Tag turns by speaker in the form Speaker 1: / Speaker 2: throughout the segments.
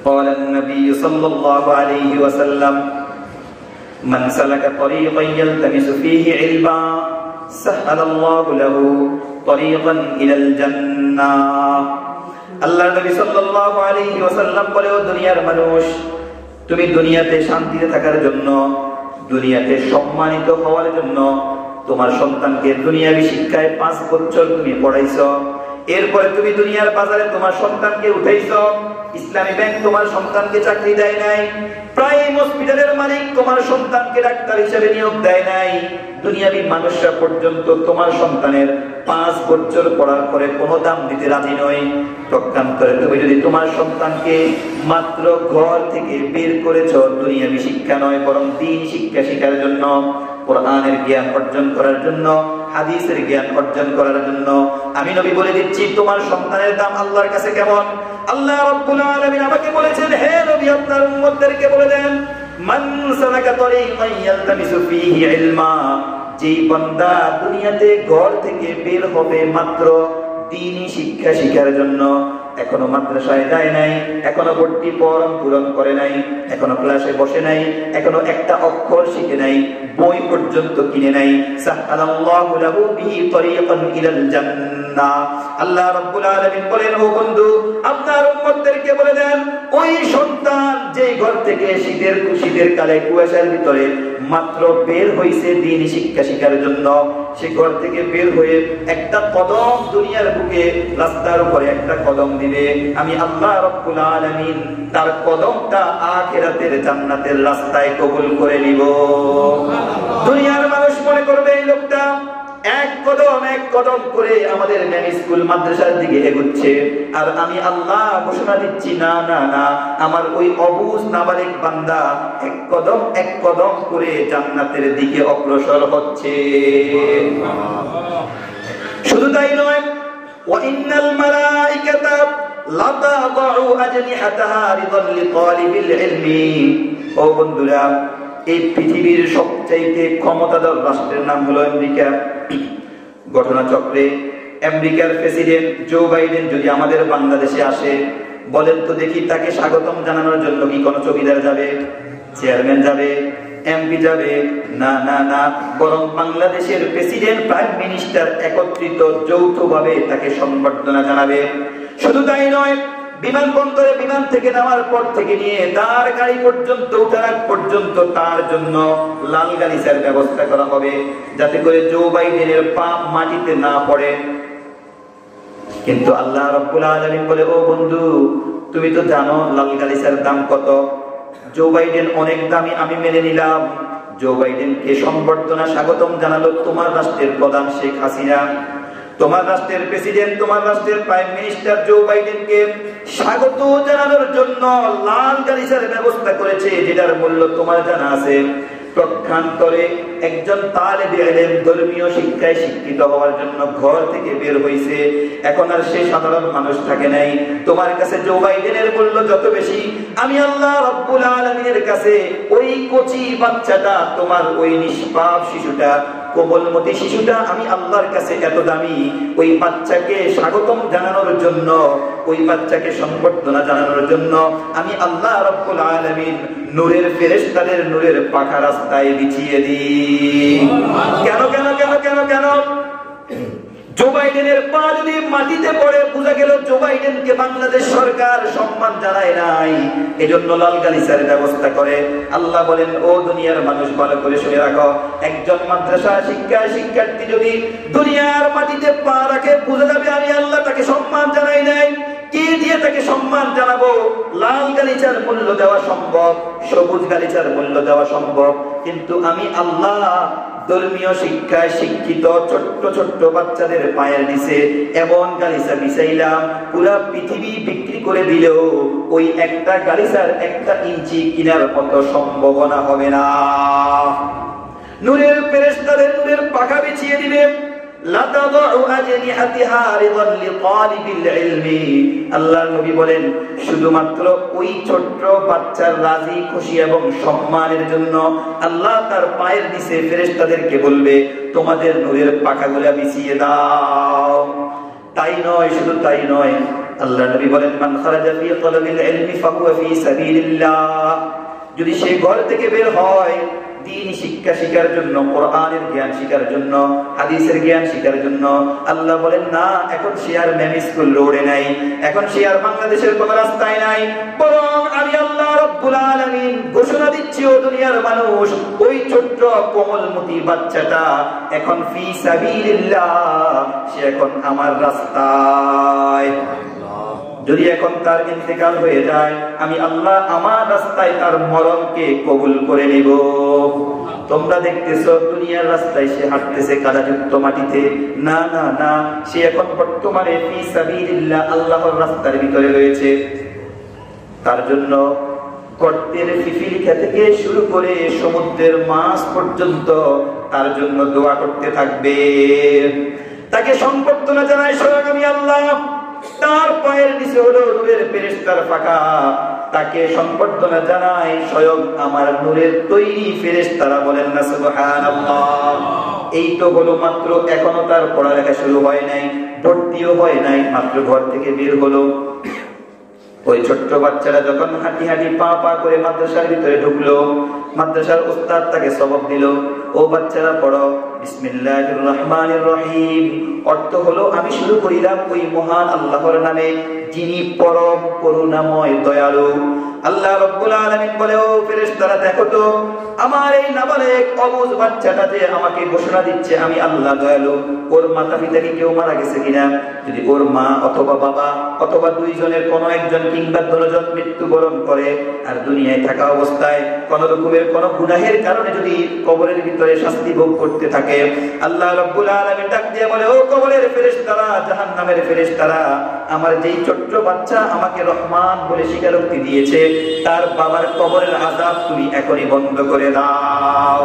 Speaker 1: قال النبي صلى الله عليه وسلم من سلك طريقا يلتمس فيه علما سهل الله له طريقا إلى الجنة আল্লাহর নবী সাল্লাল্লাহু আলাইহি ওয়াসাল্লাম বলে, ও দুনিয়ার মানুষ, তুমি দুনিয়াতে শান্তিতে থাকার জন্য, দুনিয়াতে সম্মানিত হওয়ার জন্য তোমার সন্তানকে দুনিয়াবি শিক্ষায় 5 বছর তুমি পড়াইছো, এরপরে তুমি দুনিয়ার বাজারে তোমার সন্তানকে উঠাইছো, ইসলামী ব্যাংক তোমার সন্তানকে চাকরি দেয় নাই, প্রাইম হসপিটালের মালিক তোমার সন্তানকে ডাক্তার হিসেবে নিয়োগ দেয় নাই, দুনিয়াবি মানুষরা পর্যন্ত তোমার সন্তানের 5 বছর পড়ার পরে কোনো দাম দিতে রাজি নয়। প্রকান্তরে তুমি যদি তোমার সন্তানকে মাত্র ঘর থেকে বের করেছো দুনিয়াবি শিক্ষা নয়, বরং দ্বীন শিক্ষা শেখার জন্য, কোরআনের জ্ঞান অর্জন করার জন্য, হাদিসের জ্ঞান অর্জন করার জন্য, আমি নবী বলে দিচ্ছি তোমার সন্তানের দাম আল্লাহর কাছে কেমন। আল্লাহ রাব্বুল আলামিন আমাকে বলেছেন, হে নবী আপনার উম্মতদেরকে বলে দেন, মান সালাকা তরিকান ইয়ালতামিসু ফীহি ইলমা, যেই বান্দা দুনিয়াতে ঘর থেকে বের হবে মাত্র দ্বীনি শিক্ষা শেখার জন্য, এখনো মাদ্রাসায় যায় নাই, এখনো ভর্তি ফরম পূরণ করে নাই, এখনো ক্লাসে বসে নাই, এখনো একটা অক্ষর শিখে নাই, বই পর্যন্ত কিনে নাই, সাহালাল্লাহু লাহু বিহি তরিকান ইলাল জান্নাহ। আল্লাহ রাব্বুল আলামিন বলেন, ও বন্ধু আপনার উম্মতদেরকে বলে দেন, ওই সন্তান যেই ঘর থেকে শীতের কালে কুয়াশার ভিতরে মাত্র বের হইছে দ্বীনি শিক্ষা শেখার জন্য, সে ঘর থেকে বের হয়ে একটা কদম দুনিয়ার বুকে রাস্তার উপরে একটা কদম দিবে, আমি আল্লাহ রাব্বুল আলামিন তার কদমটা আখিরাতের জান্নাতের রাস্তায় কবুল করে নিব। দুনিয়ার মানুষ মনে করবে এই লোকটা এক কদম করে আমাদের মেন স্কুল মাদ্রাসার দিকে এগোচ্ছে, আর আমি আল্লাহ ঘোষণা দিচ্ছি, না না না, আমার ওই অবুঝ নাবালিগ বান্দা এক কদম করে জান্নাতের দিকে অগ্রসর হচ্ছে। শুধু তাই নয়, ওয়া ইন্নাল মালাইকাতা লাতাদাউ আজনিহাতাহা রিদাল লিতালিবিল ইলমি। ও বন্ধুরা, এই পৃথিবীর সবচাইতে ক্ষমতাধর রাষ্ট্রের নাম হলো আমেরিকা। ঘটনাচক্রে আমেরিকার প্রেসিডেন্ট জো বাইডেন যদি আমাদের বাংলাদেশে আসে, বলেন তো দেখি তাকে স্বাগতম জানানোর জন্য কি কোনো চৌকিদার যাবে, চেয়ারম্যান যাবে, এমপি যাবে? না না না, বরং বাংলাদেশের প্রেসিডেন্ট, প্রাইম মিনিস্টার একত্রিত যৌথভাবে তাকে সম্বর্ধনা জানাবে। শুধু তাই নয়, বিমানবন্দরে বিমান থেকে নামার পর থেকে নিয়ে তার গাড়ি পর্যন্ত ওঠার পর্যন্ত তার জন্য লাল গালিচার ব্যবস্থা করা হবে, যাতে করে জো বাইডেনের পা মাটিতে না পড়ে। কিন্তু আল্লাহ রাব্বুল আলামিন বলে, ও বন্ধু তুমি তো জানো লাল গালিচার দাম কত। জো বাইডেন অনেক দামি, আমি মেনে নিলাম। জো বাইডেনকে সম্বর্ধনা স্বাগতম জানালো তোমার রাষ্ট্রের প্রধান শেখ হাসিনা, তোমার রাষ্ট্রের প্রেসিডেন্ট, তোমার রাষ্ট্রের প্রাইম মিনিস্টার জো বাইডেনকে স্বাগত জানানোর জন্য লাল গালিচার ব্যবস্থা করেছে, যেটার মূল্য তোমার জানা আছে। প্রক্ষান্তরে একজন তালেবে ইলম ধর্মীয় শিক্ষায় শিক্ষিত হওয়ার জন্য ঘর থেকে বের হইছে, এখন আর সে সাধারণ মানুষ থাকে নাই। তোমার কাছে জো বাইডেনের মূল্য যত বেশি, আমি আল্লাহ রাব্বুল আলামিনের কাছে ওই কচি বাচ্চাটা, তোমার ওই নিষ্পাপ শিশুটা, কোমলমতি শিশুটা, আমি আল্লাহর কাছে এত দামি। ওই বাচ্চাকে স্বাগতম জানানোর জন্য, ওই বাচ্চাকে সম্বর্ধনা জানানোর জন্য আমি আল্লাহ রাব্বুল আলামিন নূরের ফেরেশতাদের নূরের পাখা রাস্তায় বিছিয়ে দিই। কেন কেন কেন কেন কেন? জো বাইডেনের পা যদি মাটিতে পড়ে, বোঝা গেল জো বাইডেনকে বাংলাদেশ সরকার সম্মান জানায় নাই, এজন্য লাল গালিচার ব্যবস্থা করে। আল্লাহ বলেন, ও দুনিয়ার মানুষ ভালো করে শুনে রাখো, একজন মাদ্রাসা শিক্ষার্থী যদি দুনিয়ার মাটিতে পা রাখে, বোঝা যাবে আমি আল্লাহ তাকে সম্মান জানাই নাই। কি দিয়ে তাকে সম্মান জানাবো? লাল গালিচার মূল্য দেওয়া সম্ভব, সবুজ গালিচার মূল্য দেওয়া সম্ভব, কিন্তু আমি আল্লাহ ধর্মীয় শিক্ষায় শিক্ষিত ছোট্ট ছোট্ট বাচ্চাদের পায়ের নিচে এমন গালিচা বিছাইলাম, পুরা পৃথিবী বিক্রি করে দিলেও ওই একটা গালিচার 1 ইঞ্চি কেনার মতো সম্ভাবনা হবে না। নূরের ফেরেশতাদের নূরের পাখা বিছিয়ে দিবে। আল্লাহর নবী বলেন, শুধুমাত্র ওই ছোট্ট বাচ্চার রাজি খুশি এবং সম্মানের জন্য আল্লাহ তার পায়ের নিচে ফেরেশতাদেরকে বলবে, তোমাদের নূরের পাখাগুলা বিছিয়ে দাও। তাই নয়, শুধু তাই নয়, আল্লাহ নবী বলেন, মান খারাজা ফি তালাবিল ইলমি ফাহুয়া ফি সাবিলিল্লাহ। যদি সে ঘর থেকে বের হয় দ্বীন শিক্ষা শিখার জন্য, কোরআনের জ্ঞান শিখার জন্য, হাদিসের জ্ঞান শিখার জন্য, আল্লাহ বলেন না, এখন সে আর মেম স্কুল রোডে নাই, এখন সে আর বাংলাদেশের কোন রাস্তায় নাই, বরং আমি আল্লাহ রাব্বুল আলামিন ঘোষণা দিচ্ছি ও দুনিয়ার মানুষ, ওই ছোট্ট কোমলমতি বাচ্চাটা এখন ফি সাবিলিল্লাহ, সে এখন আমার রাস্তায়। যদি এখন তার ইন্তেকাল হয়ে যায়, আমি আল্লাহ আমার রাস্তায় তার মরণকে কবুল করে নিব। তোমরা দেখতেছো দুনিয়ার রাস্তায় সে হাঁটতেছে কাদাযুক্ত মাটিতে, না না না, সে এখন বর্তমানে ফি সাবিলিল্লাহ আল্লাহর রাস্তার ভিতরে রয়েছে। তার জন্য গর্তের পিপিলিকা থেকে শুরু করে সমুদ্রের মাছ পর্যন্ত তার জন্য দোয়া করতে থাকবে। তাকে সম্বর্ধনা জানাই স্বয়ং আমি আল্লাহ। তার পায়ের নিচে হলো নূরের ফেরেশতার পাখা, তাকে সম্বর্ধনা জানাই স্বয়ং আমার নূরের তৈরি ফেরেশতারা। বলেন না সুবহানাল্লাহ। এই তো হলো মাত্র, এখনো তার পড়ালেখা শুরু হয় নাই, ভর্তিও হয় নাই, মাত্র ঘর থেকে বের হলো। ওই ছোট্ট বাচ্চারা যখন হাঁটি হাঁটি পা পা করে মাদ্রাসার ভিতরে ঢুকলো, মাদ্রাসার উস্তাদ তাকে সবক দিল, ও বাচ্চারা পড়ো বিসমিল্লাহির রহমানির রহিম। অর্থ হলো আমি শুরু করিলাম ওই মহান আল্লাহর নামে, যিনি পরম করুণাময় দয়ালু। আল্লাহ রাব্বুল আলামিন বলে, ও ফেরেশতারা দেখো তো, আমার এই নাবালেক অবুঝ বাচ্চাটা যে আমাকে ঘোষণা দিচ্ছে আমি আল্লাহ দয়ালু, ওর মাতা পিতা কি কেউ মারা গেছে কিনা? যদি ওর মা অথবা বাবা অথবা দুইজনের কোনো একজন কিংবা দুজন মৃত্যুবরণ করে, আর দুনিয়ায় থাকা অবস্থায় কোন রকমের কোন গুনাহের কারণে যদি কবরের ভিতরে শাস্তি ভোগ করতে থাকে, আল্লাহ রাব্বুল আলামিন ডাক দিয়ে বলে, ও কবরের ফেরেশতারা, জাহান্নামের ফেরেশতারা, আমার যেই ছোট্ট বাচ্চা আমাকে রহমান বলে স্বীকারোক্তি দিয়েছে, তার বাবার কবরের আযাব তুমি এখনই বন্ধ করে দাও।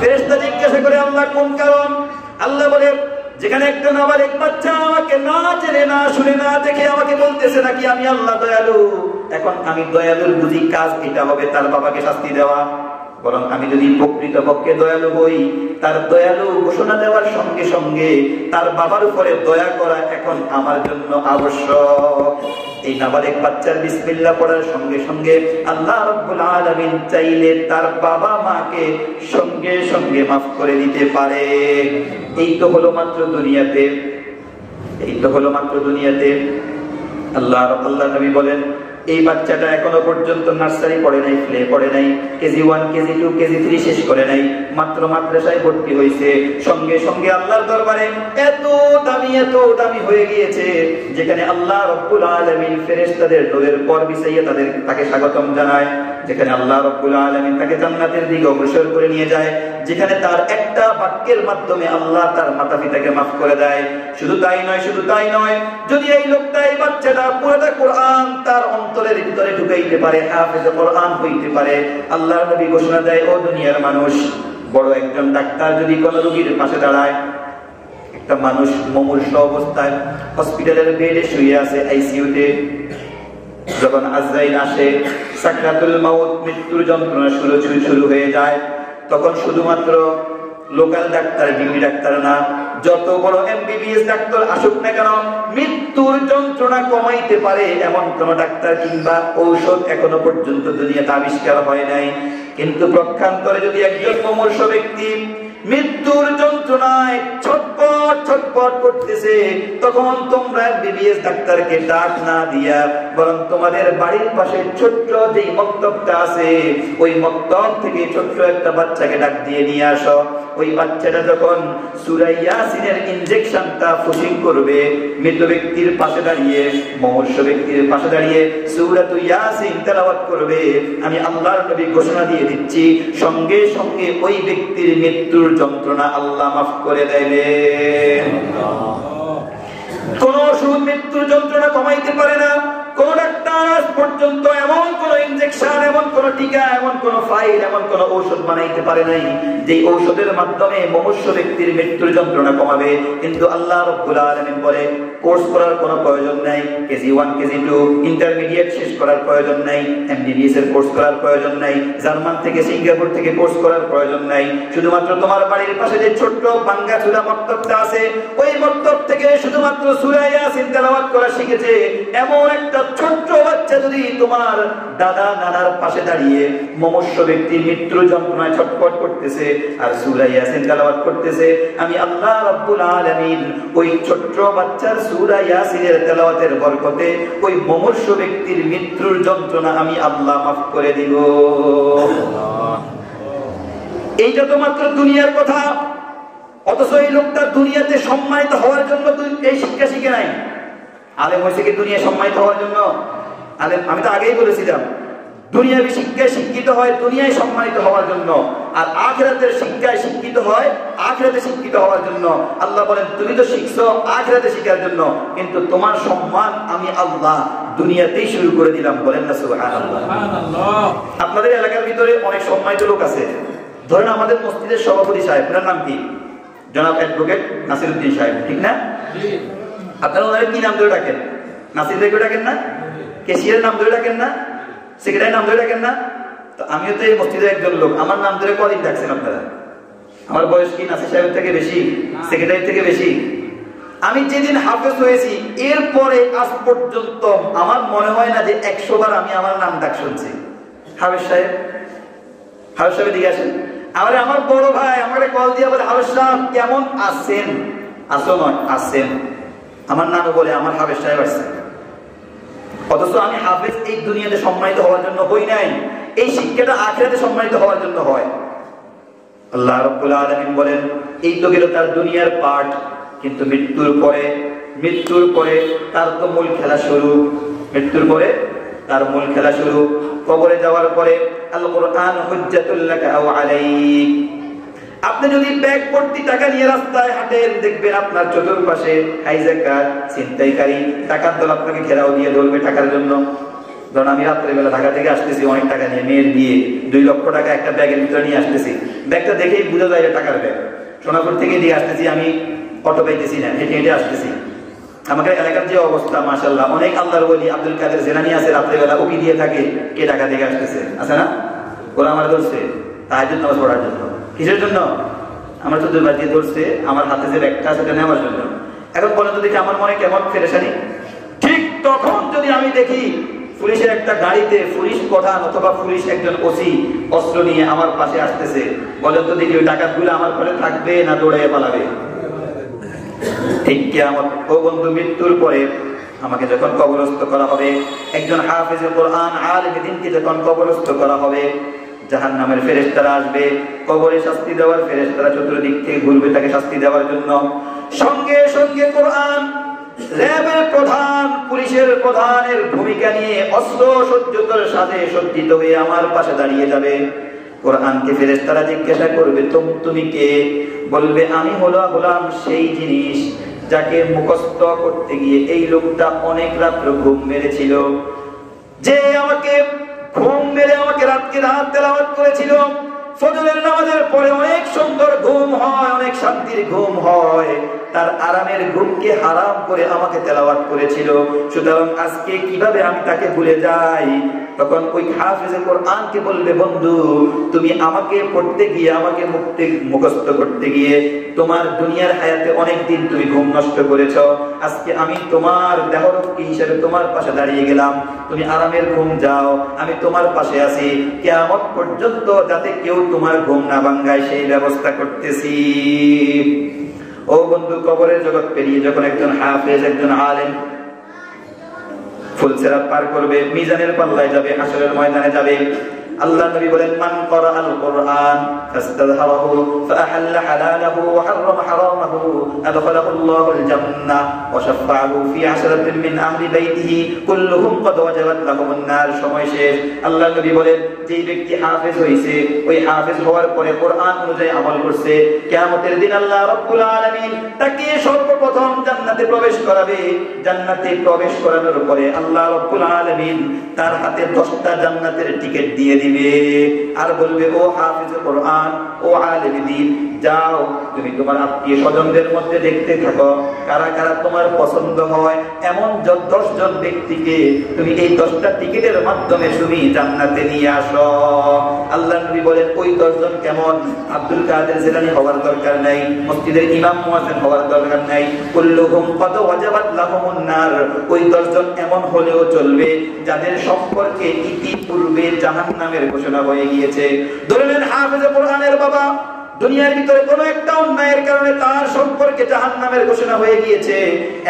Speaker 1: ফেরেশতা জিজ্ঞাসা করে, আল্লাহ কোন কারণ? আল্লাহ বলে, যেখানে একটা নাবালিক বাচ্চা আমাকে না জেনে না শুনে না দেখে আমাকে বলতেছে নাকি আমি আল্লাহ দয়ালু, এখন আমি দয়ালুর বুঝি কাজ এটা হবে তার বাবাকে শাস্তি দেওয়া? বরং আমি যদি প্রকৃতপক্ষে দয়ালু হই, তার দয়ালু ঘোষণা দেওয়ার সঙ্গে সঙ্গে তার বাবার উপরে দয়া করা এখন আমার জন্য আবশ্যক। এই নাবালিক বাচ্চার বিসমিল্লাহ পড়ার সঙ্গে সঙ্গে আল্লাহ রাব্বুল আলামিন চাইলে তার বাবা মাকে সঙ্গে সঙ্গে মাফ করে দিতে পারে। এই তো হলো মাত্র দুনিয়াতে, এই তো হলো মাত্র দুনিয়াতে। আল্লাহ নবী বলেন, এই বাচ্চাটা এখনো পর্যন্ত নার্সারি পড়ে নাই, প্লে পড়ে নাই, কেজি 1 কেজি 2 কেজি 3 শেষ করে নাই, মাত্র মাদ্রাসায় ভর্তি হয়েছে। সঙ্গে সঙ্গে আল্লাহর দরবারে এত দামি হয়ে গিয়েছে, যেখানে আল্লাহ রাব্বুল আলামিন ফেরেশতাদের নূরের পর বিছাইয়া তাকে স্বাগতম জানায়, যেখানে আল্লাহ রাব্বুল আলামিন তাকে জান্নাতের দিকে অগ্রসর করে নিয়ে যায়, যেখানে তার একটা বাক্যের মাধ্যমে আল্লাহ তার মাতা পিতাকে মাফ করে দেয়। শুধু তাই নয়, যদি এই লোকটা, এই বাচ্চাটা পুরোটা কোরআন তার অন্তরের ভিতরে ঢুকাইতে পারে, হাফেজ কোরআন হইতে পারে, আল্লাহর নবী ঘোষণা দেয়, ও দুনিয়ার মানুষ, বড় একজন ডাক্তার যদি কোন রোগীর পাশে দাঁড়ায়, একটা মানুষ মুমূর্ষু অবস্থায় হসপিটালের বেডে শুয়ে আছে আইসিইউতে, যখন আজরাইল আসে, সাকরাতুল মাউত, মৃত্যুর যন্ত্রণা শুরু হয়ে যায়, তখন শুধুমাত্র লোকাল ডাক্তার, ডিবি ডাক্তার না, যত বড় এমবিবিএস ডাক্তার আসুক না কেন, মৃত্যুর যন্ত্রণা কমাইতে পারে এমন কোন ডাক্তার কিংবা ঔষধ এখনো পর্যন্ত দুনিয়াতে আবিষ্কার হয় নাই। কিন্তু প্রক্ষান্তরে যদি একজন মুমূর্ষু ব্যক্তি মৃত্যুর যন্ত্রণায় ছটপট করতেছে, তখন তোমরা এমবিবিএস ডাক্তারকে ডাক না দিয়া বরং তোমাদের বাড়ির পাশে ছোট্ট যে মক্তবটা আছে, ওই মক্তব থেকে ছোট্ট একটা বাচ্চাকে ডাক দিয়ে নিয়ে আসো। ওই বাচ্চাটা যখন সূরা ইয়াসিনের ইনজেকশনটা ফুসিং করবে, মৃত ব্যক্তির পাশে দাঁড়িয়ে, মুমূর্ষু ব্যক্তির পাশে দাঁড়িয়ে সূরাতু ইয়াসিন তেলাওয়াত করবে, আমি আল্লাহর নবী ঘোষণা দিয়ে দিচ্ছি, সঙ্গে সঙ্গে ওই ব্যক্তির মৃত্যুর যন্ত্রণা আল্লাহ মাফ করে দেবেন। কোন ওষুধ মৃত্যুর যন্ত্রণা কমাইতে পারে না, কোন ডাক্তার পর্যন্ত এমন কোন ইনজেকশন, এমন কোন টিকা, এমন কোন ফাইল, এমন কোন ঔষধ বানাইতে পারে নাই যে ঔষধের মাধ্যমে মুমূর্ষ ব্যক্তির মৃত্যুর যন্ত্রণা কমাবে। কিন্তু আল্লাহ রাব্বুল আলামিন বলে কোর্স করার কোনো প্রয়োজন নাই, কেজি 1 কেজি 2 ইন্টারমিডিয়েট শেষ করার প্রয়োজন নাই, এমবিবিএস এর কোর্স করার প্রয়োজন নাই, জার্মান থেকে সিঙ্গাপুর থেকে কোর্স করার প্রয়োজন নাই। শুধুমাত্র তোমার বাড়ির পাশে যে ছোট্ট ভাঙ্গাচুরা মক্তবটা আছে, ওই মক্তব থেকে শুধুমাত্র সূরা ইয়াসিন তেলাওয়াত করা শিখেছে এমন একটা ছোট্ট বাচ্চা যদি তোমার দাদা নানার পাশে দাঁড়িয়ে মুমূর্ষ ব্যক্তির মৃত্যুর যন্ত্রণায় ছটফট করতেছে আর সূরা ইয়াসিন তেলাওয়াত করতেছে, আমি আল্লাহ রাব্বুল আলামিন ওই ছোট্ট বাচ্চার সূরা ইয়াসিনের তেলাওয়াতের বরকতে ওই মুমূর্ষ ব্যক্তির মৃত্যুর যন্ত্রণা আমি আল্লাহ মাফ করে দিব। এইটা তো মাত্র দুনিয়ার কথা, অথচ এই লোকটা দুনিয়াতে সম্মানিত হওয়ার জন্য এই শিক্ষা শিখে নাই। আলেম হয়েছে কি দুনিয়া সম্মানিত হওয়ার জন্য? আলেম, আমি তো আগেই বলেছিলাম, দুনিয়াবী শিক্ষায় শিক্ষিত হয় দুনিয়ায় সম্মানিত হওয়ার জন্য, আর আখিরাতের শিক্ষায় শিক্ষিত হয় আখিরাতে শিক্ষিত হওয়ার জন্য। আল্লাহ বলেন তুমি তো শিখছো আখিরাতে শিখার জন্য, কিন্তু তোমার সম্মান আমি আল্লাহ দুনিয়াতেই শুরু করে দিলাম। বলেন না সুবহানাল্লাহ। আপনাদের এলাকার ভিতরে অনেক সম্মানিত লোক আছে। ধরেন আমাদের মসজিদের সভাপতি সাহেব, ওনার নাম কি? জনাব অ্যাডভোকেট নাসিরউদ্দিন সাহেব, ঠিক না? আপনারা ওনার কি নাম ধরে ডাকেন? নাসির ভাই করে ডাকেন না? কেশিয়ার নাম ধরে ডাকেন না? সেক্রেটারির নাম ধরে ডাকেন না? তো আমিও তো এই মসজিদের একজন লোক, আমার নাম ধরে কদিন ডাকছেন আপনারা? আমার বয়স কি নাসির সাহেবের থেকে বেশি, সেক্রেটারির থেকে বেশি? আমি যেদিন হাফেজ হয়েছি এরপরে আজ পর্যন্ত আমার মনে হয় না যে 100 বার আমি আমার নাম ডাক শুনছি। হাফেজ সাহেব, হাফেজ সাহেব দিকে আসেন। আমার বড় ভাই আমাকে কল দিয়ে বলে হাফেজ সাহেব কেমন আছেন? আসো নয় আছেন। আমার নাম বলে আমার হাফেজ সাহেব আসছে। অথচ আমি হাফেজ এই দুনিয়াতে সম্মানিত হওয়ার জন্য হই নাই, এই শিক্ষাটা আখিরাতে সম্মানিত হওয়ার জন্য হয়। আল্লাহ রাব্বুল আলামিন বলেন এই তো গেল তার দুনিয়ার পাঠ, কিন্তু মৃত্যুর পরে তার তো মূল খেলা শুরু। মৃত্যুর পরে তার মূল খেলা শুরু। কবরে যাওয়ার পরে আল কুরআন হুজ্জাতুল লাকা আও আলাইক। আপনি যদি ব্যাগ ভর্তি টাকা নিয়ে রাস্তায় হাঁটেন, দেখবেন আপনার চতুর্পাশে হাইজ্যাকার, ছিনতাইকারী, টাকার দল আপনাকে ঘেরাও দিয়ে ধরবে টাকার জন্য। ধরুন আমি রাত্রেবেলা ঢাকা থেকে আসতেছি অনেক টাকা নিয়ে, মেয়ের বিয়ে, 2 লক্ষ টাকা একটা ব্যাগের ভিতরে নিয়ে আসতেছি। ব্যাগটা দেখেই বোঝা যায় টাকার ব্যাগ। সোনাপুর থেকে দিয়ে আসতেছি, আমি অটো পাইতেছি না, হেঁটে হেঁটে আসতেছি। আমাদের এলাকার যে অবস্থা মাশাআল্লাহ, অনেক আল্লাহর ওলি আব্দুল কাদের জেলানী আছে, রাত্রেবেলা উকি দিয়ে থাকে কে টাকা থেকে আসতেছে, আছে না? ওরা আমার ধরছে তাহাজ্জুদ নামাজ পড়ার জন্য। কিসের জন্য? আমার তো দুবার দিয়ে ধরছে আমার হাতে যে ব্যাগটা আছে সেটা নেওয়ার জন্য। এখন বলেন তো দেখি আমার মনে কেমন ফেরেশানি। ঠিক তখন যদি আমি দেখি পুলিশের একটা গাড়িতে পুলিশ প্রধান অথবা পুলিশ একজন ওসি অস্ত্র নিয়ে আমার পাশে আসতেছে, বলেন তো দেখি ওই ডাকাতগুলো আমার ঘরে থাকবে না দৌড়ে পালাবে? ঠিক কিয়ামত। ও বন্ধু, মৃত্যুর পরে আমাকে যখন কবরস্থ করা হবে, একজন হাফেজে কোরআন আলেমে দ্বীনকে যখন কবরস্থ করা হবে, জাহান্নামের ফেরেশতারা আসবে, কবরে শাস্তি দেওয়ার ফেরেশতারা চতুর্দিক থেকে ঘুরবে তাকে শাস্তি দেওয়ার জন্য। সঙ্গে সঙ্গে কোরআন র্যাবের প্রধান, পুলিশের প্রধানের ভূমিকা নিয়ে অস্ত্র সজ্জিতর সাথে সজ্জিত হয়ে আমার পাশে দাঁড়িয়ে যাবে। কোরআনকে ফেরেশতারা জিজ্ঞাসা করবে তুমি কে? বলবে আমি হলাম সেই জিনিস যাকে মুখস্থ করতে গিয়ে এই লোকটা অনেক রাত্র ঘুম মেরেছিল, যে আমাকে ঘুম মেরে আমাকে রাত তেলাওয়াত করেছিল। ফজরের নামাজের পরে অনেক সুন্দর ঘুম হয়, অনেক শান্তির ঘুম হয়, তার আরামের ঘুমকে হারাম করে আমাকে তেলাওয়াত করেছিল। সুতরাং আজকে কিভাবে আমি তাকে ভুলে যাই? তখন ওই হাফেজে কোরআনকে বলবে বন্ধু তুমি আমাকে পড়তে গিয়ে, আমাকে মুখস্থ করতে গিয়ে তোমার দুনিয়ার হায়াতে অনেক দিন তুমি ঘুম নষ্ট করেছো। আজকে আমি তোমার দেহরক্ষী হিসেবে তোমার পাশে দাঁড়িয়ে গেলাম, তুমি আরামের ঘুম যাও, আমি তোমার পাশে আছি কিয়ামত পর্যন্ত, যাতে কেউ তোমার ঘুম না ভাঙায় সেই ব্যবস্থা করতেছি। ও বন্ধু, কবরের জগৎ পেরিয়ে যখন একজন হাফেজ, একজন আলেম ফুলসিরাত পার করবে, মিজানের পাল্লায় যাবে, হাসরের ময়দানে যাবে, আল্লাহ নবী বলেন মান ক্বারাআল কুরআন ফাস্তাযহারাহু ফাআহাল্লা হালালাহু ওয়া হারামা হারামাহু আদখালাহুল্লাহুল জান্নাহ ওয়া শাফাআহু ফি 'আশরাতিন মিন আহলি বাইতিহি কুল্লুহুম ক্বাদ ওয়াজাবাত লাহুমুন নার। সময় শেষ। আল্লাহ নবী বলেন যে ব্যক্তি হাফেজ হইছে, ওই হাফেজ হওয়ার পরে কোরআন অনুযায়ী আমল করছে, কিয়ামতের দিন আল্লাহ রাব্বুল আলামিন তাকে সর্বপ্রথম জান্নাতে প্রবেশ করাবে। জান্নাতে প্রবেশ করানোর পরে আল্লাহ রাব্বুল আলামিন তার হাতে 10টা জান্নাতের টিকিট দিয়ে দিবেন। দিবে আর বলবে, ও হাফিজ কোরআন, ও আলেম দ্বীন, যাও তুমি তোমার আত্মীয় স্বজনদের মধ্যে দেখতে থাকো কারা কারা তোমার পছন্দ হয়, এমন 10 জন ব্যক্তিকে তুমি এই 10টা টিকিটের মাধ্যমে তুমি জান্নাতে নিয়ে আসো। আল্লাহ নবী বলেন, ওই 10 জন কেমন? আব্দুল কাদের জিলানী হওয়ার দরকার নাই, মসজিদের ইমাম মুয়াজ্জিন হওয়ার দরকার নাই, কুল্লুহুম কদ ওয়াজাবাত লাহুমুন নার। ওই 10 জন এমন হলেও চলবে যাদের সম্পর্কে ইতিপূর্বে জাহান্নামের ঘোষণা হয়ে গিয়েছে। ধরে নেন হাফেজে কোরআনের বাবা, দুনিয়ার ভিতরে কোনো একটা অন্যায়ের কারণে তার সম্পর্কে জাহান্নামের ঘোষণা হয়ে গিয়েছে।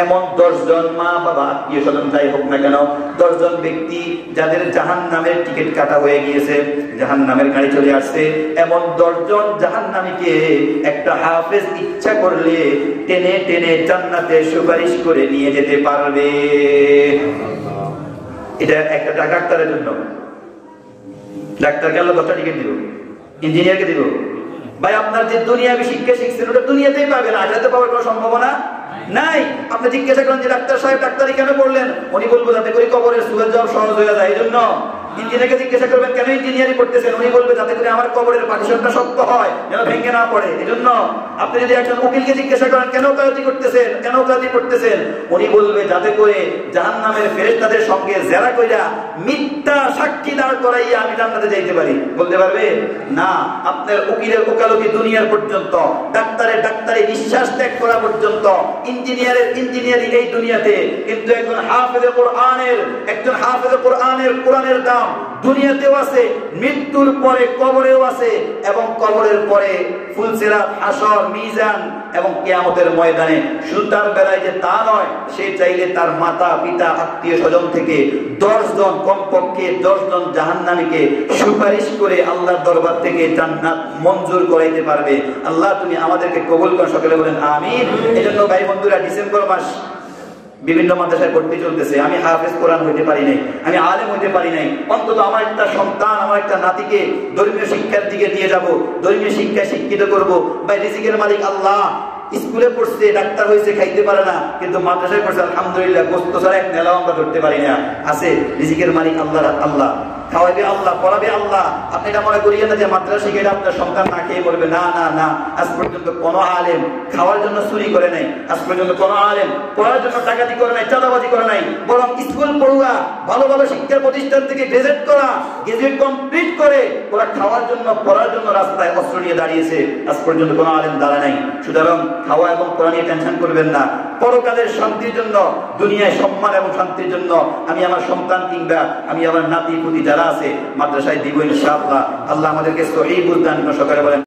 Speaker 1: এমন 10 জন মা বাবা আত্মীয় স্বজন যাই হোক না কেন, 10 জন ব্যক্তি যাদের জাহান্নামের টিকিট কাটা হয়ে গিয়েছে, জাহান্নামের গাড়ি চলে আসছে, এমন 10 জন জাহান্নামীকে একটা হাফেজ ইচ্ছা করলে টেনে টেনে জান্নাতে সুপারিশ করে নিয়ে যেতে পারবে। এটা একটা ডাক্তারের জন্য। ডাক্তারকে আল্লাহ 10টা টিকিট দিব, ইঞ্জিনিয়ারকে দিব। ভাই, আপনার যে দুনিয়াবি শিক্ষা শিখছেন ওটা দুনিয়াতেই পাবেন, আখিরাতে পাওয়ার কোনো সম্ভাবনা নাই। আপনি জিজ্ঞাসা করেন যে ডাক্তার সাহেব ডাক্তারি কেন পড়লেন, উনি বলবো যাতে করে কবরের সুযোগ যাওয়া সহজ হয়ে যায়, এই জন্য। ইঞ্জিনিয়ারকে জিজ্ঞাসা করবেন কেন ইঞ্জিনিয়ারিং করতেছেন, উনি বলবে যাতে করে আমার কবরের পার্টিশনটা শক্ত হয়, যেন ভেঙে না পড়ে, এই জন্য। আপনি যদি একজন উকিলকে জিজ্ঞাসা করেন কেন ওকালতি করতেছেন, কেন ওকালতি করতেছেন, উনি বলবে যাতে করে জাহান্নামের ফেরেশতাদের সঙ্গে জেরা কইরা মিথ্যা সাক্ষী দাঁড় করাইয়া আমি জান্নাতে যাইতে পারি। বলতে পারবে না। আপনার উকিলের ওকালতি দুনিয়ার পর্যন্ত, ডাক্তারের ডাক্তারি নিঃশ্বাস ত্যাগ করা পর্যন্ত, ইঞ্জিনিয়ারের ইঞ্জিনিয়ারিং এই দুনিয়াতে। কিন্তু একজন হাফেজে কোরআনের কোরআনের দাম দুনিয়াতেও আছে, মৃত্যুর পরে কবরেও আছে, এবং কবরের পরে ফুলসিরাত, হাসর, মিজান এবং কিয়ামতের ময়দানে। শুধু তার বেলায় যে তা নয়, সে চাইলে তার মাতা পিতা আত্মীয় স্বজন থেকে 10 জন, কমপক্ষে 10 জন জাহান্নামীকে সুপারিশ করে আল্লাহর দরবার থেকে জান্নাত মঞ্জুর করাইতে পারবে। আল্লাহ তুমি আমাদেরকে কবুল করো, সকলে বলেন আমিন। এজন্য ভাই বন্ধুরা, ডিসেম্বর মাস বিভিন্ন মাদ্রাসায় ভর্তি চলতেছে। আমি হাফেজ কোরআন হইতে পারি নাই, আমি আলেম হইতে পারি নাই, অন্তত আমার একটা সন্তান, আমার একটা নাতিকে ধর্মীয় শিক্ষার দিকে দিয়ে যাব, ধর্মীয় শিক্ষায় শিক্ষিত করব। ভাই, রিজিকের মালিক আল্লাহ। স্কুলে পড়ছে, ডাক্তার হয়েছে, খাইতে পারে না, কিন্তু মাদ্রাসায় পড়ছে আলহামদুলিল্লাহ, গোস্ত ছাড়া এক নেলাও আমরা ধরতে পারি না। আছে রিজিকের মালিক আল্লাহ। আল্লাহ খাওয়াবে আল্লাহ, পড়াবে আল্লাহ। আপনি এটা মনে করিয়েন না যে মাদ্রাসা শিখে আপনার সন্তান না খেয়ে পড়বে। না না না, আজ পর্যন্ত কোন আলেম খাওয়ার জন্য চুরি করে নাই, আজ পর্যন্ত কোন আলেম পড়ার জন্য ডাকাতি করে নাই, চাঁদাবাজি করে নাই। বরং স্কুল পড়ুয়া, ভালো ভালো শিক্ষা প্রতিষ্ঠান থেকে গ্রাজুয়েট করা, গ্রাজুয়েট কমপ্লিট করে ওরা খাওয়ার জন্য, পড়ার জন্য রাস্তায় অস্ত্র নিয়ে দাঁড়িয়েছে। আজ পর্যন্ত কোন আলেম দাঁড়ায় নাই। সুতরাং খাওয়া এবং পড়া নিয়ে টেনশন করবেন না। পরকালের শান্তির জন্য, দুনিয়ায় সম্মান এবং শান্তির জন্য আমি আমার সন্তান কিংবা আমি আমার নাতি পুতি যারা আছে মাদ্রাসায় দিব ইনশাআল্লাহ। আল্লাহ আমাদেরকে সহিহ বুঝ দান করুন, সকলে বলেন।